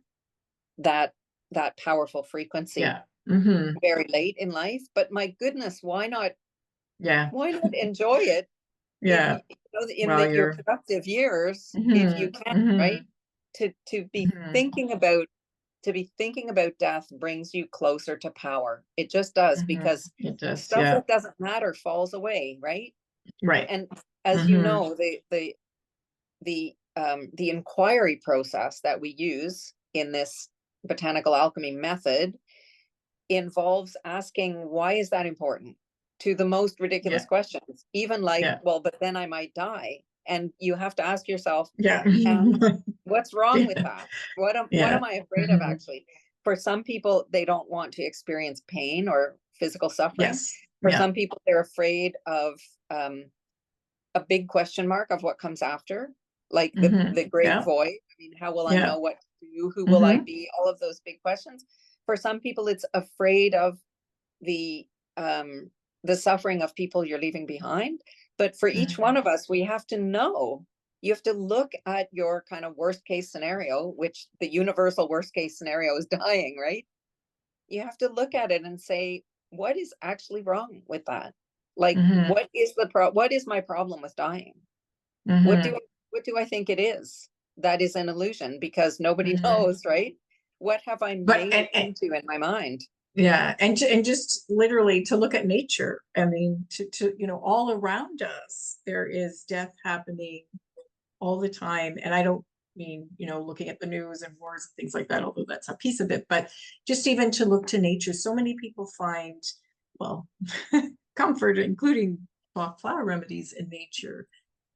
[SPEAKER 1] that powerful frequency
[SPEAKER 2] Yeah. Mhm.
[SPEAKER 1] very late in life. But my goodness,
[SPEAKER 2] Yeah.
[SPEAKER 1] why not enjoy it
[SPEAKER 2] Yeah.
[SPEAKER 1] in
[SPEAKER 2] While
[SPEAKER 1] your
[SPEAKER 2] you're
[SPEAKER 1] productive years, if you
[SPEAKER 2] Mhm.
[SPEAKER 1] can, right?
[SPEAKER 2] Mhm.
[SPEAKER 1] To be
[SPEAKER 2] Mhm.
[SPEAKER 1] thinking about death brings you closer to power. It just does,
[SPEAKER 2] Mhm.
[SPEAKER 1] because
[SPEAKER 2] It does,
[SPEAKER 1] stuff
[SPEAKER 2] yeah.
[SPEAKER 1] that doesn't matter falls away, right?
[SPEAKER 2] Right.
[SPEAKER 1] And as you
[SPEAKER 2] Mhm.
[SPEAKER 1] know, the inquiry process that we use in this botanical alchemy method involves asking, why is that important, to the most ridiculous
[SPEAKER 2] Yeah.
[SPEAKER 1] questions, even like,
[SPEAKER 2] Yeah.
[SPEAKER 1] well, but then I might die. And you have to ask yourself,
[SPEAKER 2] Yeah.
[SPEAKER 1] and what's wrong with
[SPEAKER 2] Yeah.
[SPEAKER 1] that? What am
[SPEAKER 2] Yeah.
[SPEAKER 1] I afraid of,
[SPEAKER 2] Mhm.
[SPEAKER 1] actually? For some people, they don't want to experience pain or physical suffering.
[SPEAKER 2] Yes.
[SPEAKER 1] For
[SPEAKER 2] Yeah.
[SPEAKER 1] some people, they're afraid of, um, a big question mark of what comes after, like
[SPEAKER 2] Mhm.
[SPEAKER 1] the great
[SPEAKER 2] Yeah.
[SPEAKER 1] void. I mean, how will I
[SPEAKER 2] Yeah.
[SPEAKER 1] know what to do? Who will I
[SPEAKER 2] Mhm.
[SPEAKER 1] be? All of those big questions. For some people, it's afraid of the the suffering of people you're leaving behind. But for each
[SPEAKER 2] Mhm.
[SPEAKER 1] one of us, we have to know. You have to look at your kind of worst case scenario, which the universal worst case scenario is dying, right? You have to look at it and say, what is actually wrong with that? Like,
[SPEAKER 2] Mhm.
[SPEAKER 1] what is my problem with dying? What do
[SPEAKER 2] Mhm.
[SPEAKER 1] what do I think it is? That is an illusion, because nobody
[SPEAKER 2] Mhm.
[SPEAKER 1] knows, right? What have I
[SPEAKER 2] But
[SPEAKER 1] made it into in my mind?
[SPEAKER 2] yeah, and just literally to look at nature. I mean, to all around us, there is death happening all the time. And I don't mean, looking at the news and wars and things like that, although that's a piece of it, but just even to look to nature. So many people find, well, comfort, including flower remedies in nature.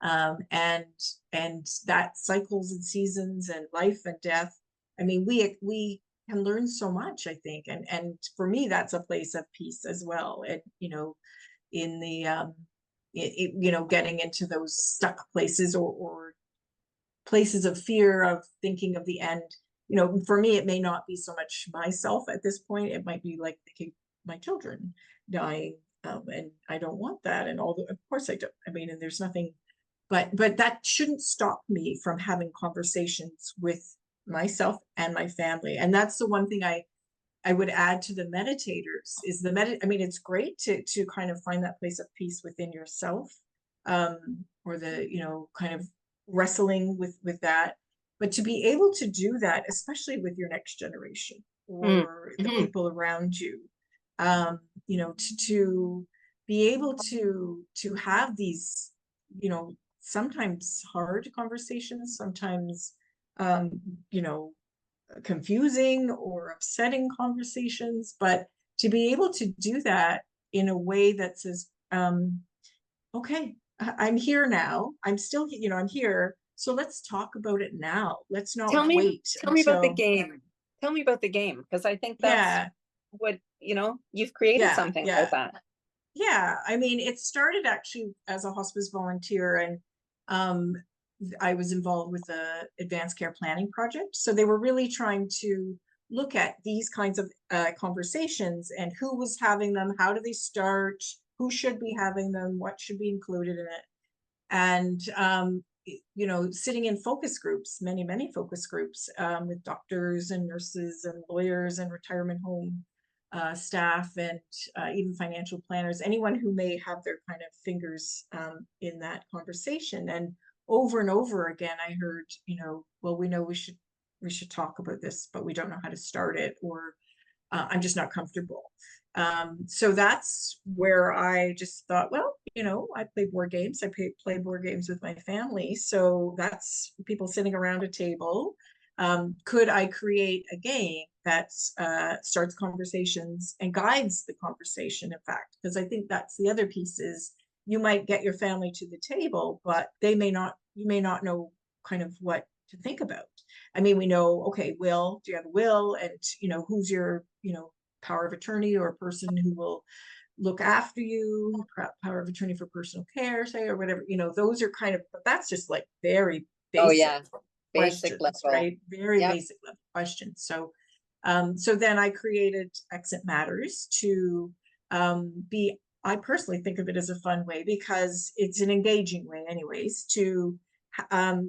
[SPEAKER 2] And that cycles and seasons and life and death. I mean, we can learn so much, I think. And for me, that's a place of peace as well. And in the getting into those stuck places, or places of fear, of thinking of the end. For me, it may not be so much myself at this point. It might be like thinking my children dying, and I don't want that. And all of course I don't. I mean, and there's nothing, but that shouldn't stop me from having conversations with myself and my family. And that's the one thing I would add to the meditators is I mean, it's great to kind of find that place of peace within yourself, or the, kind of wrestling with that. But to be able to do that, especially with your next generation
[SPEAKER 1] Mm,
[SPEAKER 2] or the
[SPEAKER 1] mhm.
[SPEAKER 2] people around you, to be able to have these, sometimes hard conversations, sometimes, um, you know, confusing or upsetting conversations, but to be able to do that in a way that says, okay, I'm here now. I'm still, I'm here. So let's talk about it now. Let's not
[SPEAKER 1] Tell me,
[SPEAKER 2] wait
[SPEAKER 1] tell me about the
[SPEAKER 2] until,
[SPEAKER 1] game. Tell me about the game, because I think that's
[SPEAKER 2] yeah,
[SPEAKER 1] what, you've created
[SPEAKER 2] yeah,
[SPEAKER 1] something like
[SPEAKER 2] yeah.
[SPEAKER 1] that.
[SPEAKER 2] Yeah, I mean, it started actually as a hospice volunteer, and um, I was involved with the advanced care planning project. So they were really trying to look at these kinds of conversations and who was having them, how do they start, who should be having them, what should be included in it. And sitting in focus groups, many focus groups, with doctors and nurses and lawyers and retirement home staff, and even financial planners, anyone who may have their kind of fingers in that conversation. And over again, I heard, well, we know we should talk about this, but we don't know how to start it, or I'm just not comfortable. So that's where I just thought, well, I play board games. I play board games with my family. So that's people sitting around a table. Could I create a game that starts conversations and guides the conversation, in fact? Because I think that's the other piece is you might get your family to the table, but you may not know kind of what to think about. I mean, we know, okay, do you have a will? And, who's your, power of attorney or a person who will look after you, power of attorney for personal care, say, or whatever, those are kind of, but that's just like very
[SPEAKER 1] Oh
[SPEAKER 2] basic
[SPEAKER 1] yeah, basic
[SPEAKER 2] questions,
[SPEAKER 1] level.
[SPEAKER 2] right? Very
[SPEAKER 1] Yep.
[SPEAKER 2] basic level questions. So then I created Exit Matters to I personally think of it as a fun way because it's an engaging way, anyways, to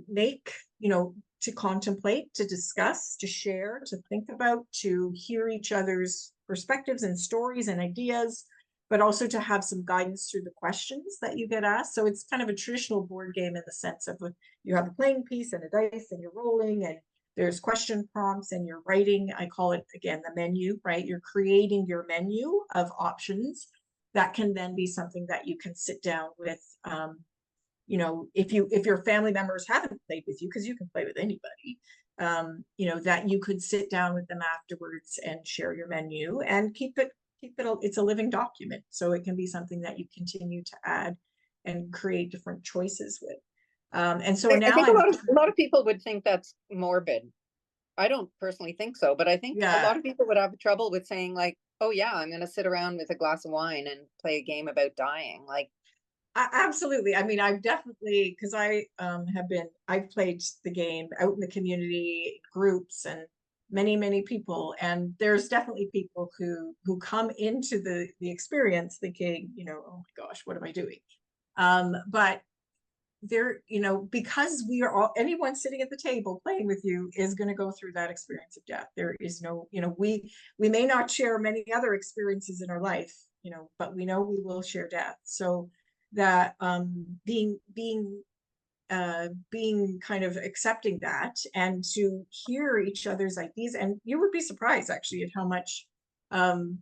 [SPEAKER 2] make, to contemplate, to discuss, to share, to think about, to hear each other's perspectives and stories and ideas, but also to have some guidance through the questions that you get asked. So it's kind of a traditional board game in the sense of you have a playing piece and a dice and you're rolling, and there's question prompts and you're writing. I call it, again, the menu, right? You're creating your menu of options that can then be something that you can sit down with, if your family members haven't played with you, because you can play with anybody, that you could sit down with them afterwards and share your menu and it's a living document, so it can be something that you continue to add and create different choices with. And so
[SPEAKER 1] I
[SPEAKER 2] now
[SPEAKER 1] think
[SPEAKER 2] I'm
[SPEAKER 1] a lot of people would think that's morbid. I don't personally think so, but I think a
[SPEAKER 2] yeah.
[SPEAKER 1] lot of people would have trouble with saying like, "Oh yeah, I'm going to sit around with a glass of wine and play a game about dying." Like,
[SPEAKER 2] Absolutely. I mean, I've definitely, because I've played the game out in the community groups and many people, and there's definitely people who come into the experience thinking, oh my gosh, what am I doing? But there, because we are all, anyone sitting at the table playing with you is going to go through that experience of death. There is no, we may not share many other experiences in our life, but we know we will share death. So that being kind of accepting that and to hear each other's ideas, and you would be surprised actually at how much um,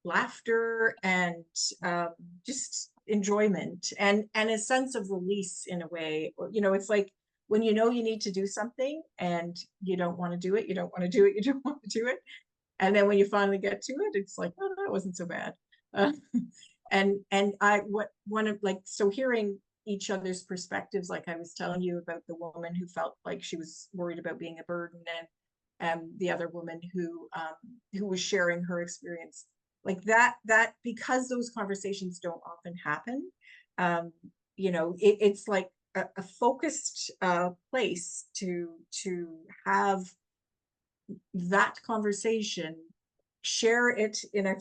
[SPEAKER 2] laughter and um, just enjoyment and a sense of release in a way. It's like when you need to do something and you don't want to do it, you don't want to do it, you don't want to do it, and then when you finally get to it, it's like, oh, that wasn't so bad. uh, and I what one of like so hearing each other's perspectives, like I was telling you about the woman who felt like she was worried about being a burden, and the other woman who was sharing her experience, like that because those conversations don't often happen. um it's like a focused place to have that conversation, share it in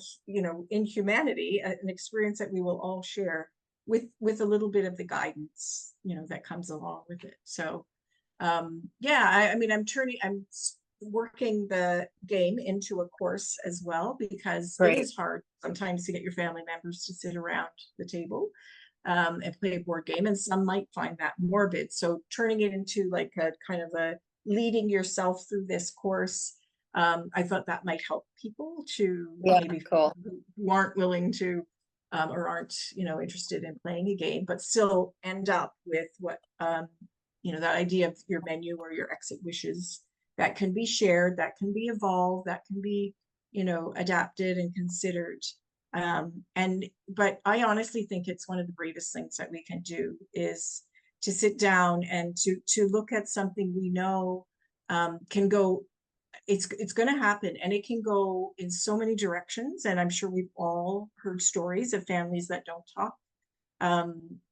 [SPEAKER 2] in humanity, an experience that we will all share with a little bit of the guidance that comes along with it. So yeah, I mean, I'm working the game into a course as well, because it
[SPEAKER 1] Great.
[SPEAKER 2] is hard sometimes to get your family members to sit around the table and play a board game, and some might find that morbid. So turning it into like a kind of a leading yourself through this course, I thought that might help people to
[SPEAKER 1] Yeah,
[SPEAKER 2] maybe
[SPEAKER 1] cool.
[SPEAKER 2] who aren't willing to or aren't, you know, interested in playing a game, but still end up with what you know, that idea of your menu or your exit wishes that can be shared, that can be evolved, that can be, you know, adapted and considered. But I honestly think it's one of the bravest things that we can do is to sit down and to look at something we know can go, it's going to happen, and it can go in so many directions. And I'm sure we've all heard stories of families that don't talk.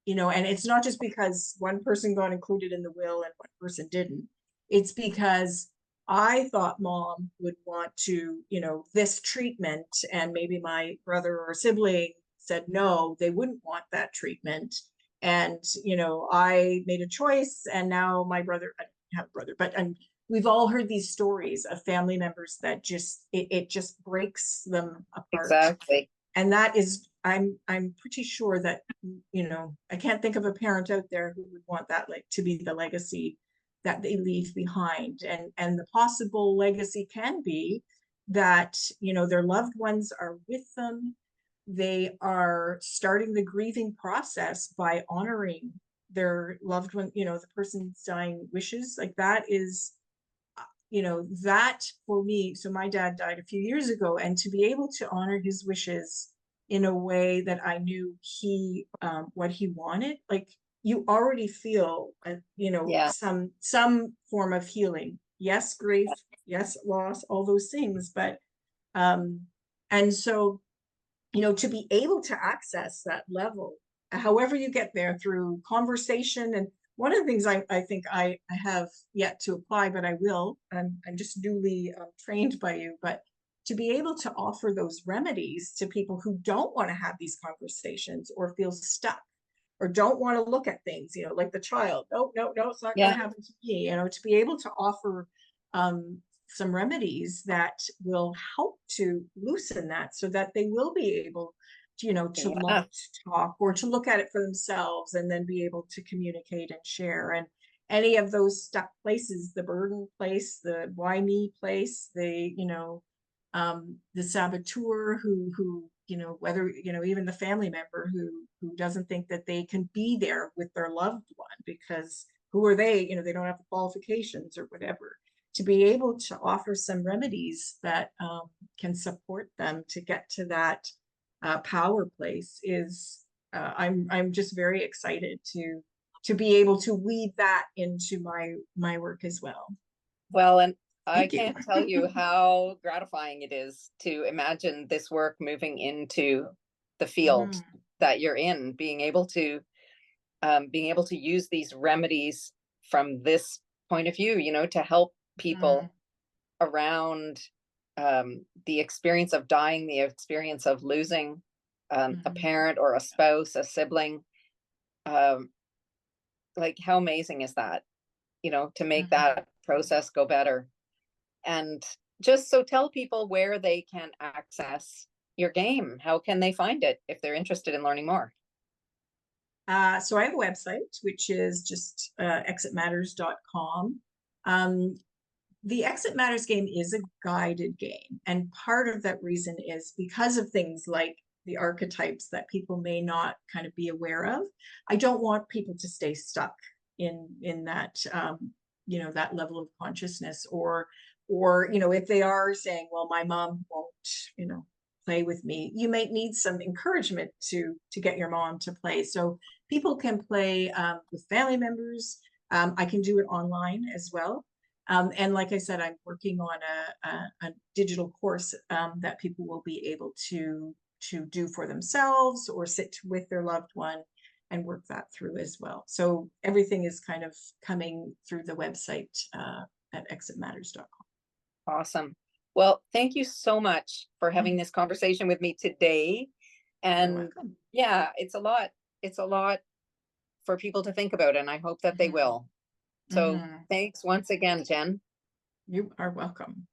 [SPEAKER 2] You know, and it's not just because one person got included in the will and one person didn't. It's because I thought mom would want to, you know, this treatment, and maybe my brother or sibling said no, they wouldn't want that treatment. And, you know, I made a choice, and now my brother, I don't have a brother, but we've all heard these stories of family members that just, it just breaks them apart.
[SPEAKER 1] Exactly.
[SPEAKER 2] And that is, I'm pretty sure that, you know, I can't think of a parent out there who would want that like to be the legacy that they leave behind. And the possible legacy can be that, you know, their loved ones are with them. They are starting the grieving process by honoring their loved one, you know, the person's dying wishes. Like that is, you know, that for me, so my dad died a few years ago, and to be able to honor his wishes in a way that I knew he what he wanted, like you already feel you know,
[SPEAKER 1] Yeah.
[SPEAKER 2] some form of healing. Yes, grief, yes, loss, all those things, but um and so, you know, to be able to access that level, however you get there through conversation. And one of the things I think I have yet to apply, but I will, I'm just newly trained by you, but to be able to offer those remedies to people who don't want to have these conversations or feel stuck or don't want to look at things, you know, like the child, no, no, no, it's not going
[SPEAKER 1] Yeah.
[SPEAKER 2] to happen to me, you know, to be able to offer um, some remedies that will help to loosen that so that they will be able to, you know, to
[SPEAKER 1] Yeah.
[SPEAKER 2] talk or to look at it for themselves and then be able to communicate and share. And any of those stuck places, the burden place, the why me place, the, you know, the saboteur who, you know, whether, you know, even the family member who doesn't think that they can be there with their loved one because who are they, you know, they don't have the qualifications or whatever, to be able to offer some remedies that can support them to get to that power place is I'm just very excited to be able to weave that into my work as well.
[SPEAKER 1] Well, and I
[SPEAKER 2] Thank you.
[SPEAKER 1] can't tell you how gratifying it is to imagine this work moving into the field
[SPEAKER 2] Mm,
[SPEAKER 1] that you're in, being able to use these remedies from this point of view, you know, to help
[SPEAKER 2] mm,
[SPEAKER 1] people around the experience of dying, the experience of losing a
[SPEAKER 2] mm,
[SPEAKER 1] parent or a spouse, a sibling. Um, like, how amazing is that, you know, to make
[SPEAKER 2] mm.
[SPEAKER 1] that process go better? And just so tell people where they can access your game. How can they find it if they're interested in learning more?
[SPEAKER 2] So I have a website, which is just exitmatters.com. Um, the Exit Matters game is a guided game. And part of that reason is because of things like the archetypes that people may not kind of be aware of. I don't want people to stay stuck in that you know, that level of consciousness, or you know, if they are saying, well, my mom won't, you know, play with me, you might need some encouragement to get your mom to play. So people can play with family members. I can do it online as well. And like I said, I'm working on a digital course that people will be able to do for themselves or sit with their loved one and work that through as well. So everything is kind of coming through the website at exitmatters.com.
[SPEAKER 1] Awesome. Well, thank you so much for having this conversation with me today.
[SPEAKER 2] You're
[SPEAKER 1] And
[SPEAKER 2] welcome.
[SPEAKER 1] yeah, it's a lot for people to think about, and I hope that they
[SPEAKER 2] Mm-hmm.
[SPEAKER 1] will. So
[SPEAKER 2] Mm-hmm.
[SPEAKER 1] thanks once again, Jen.
[SPEAKER 2] You are welcome.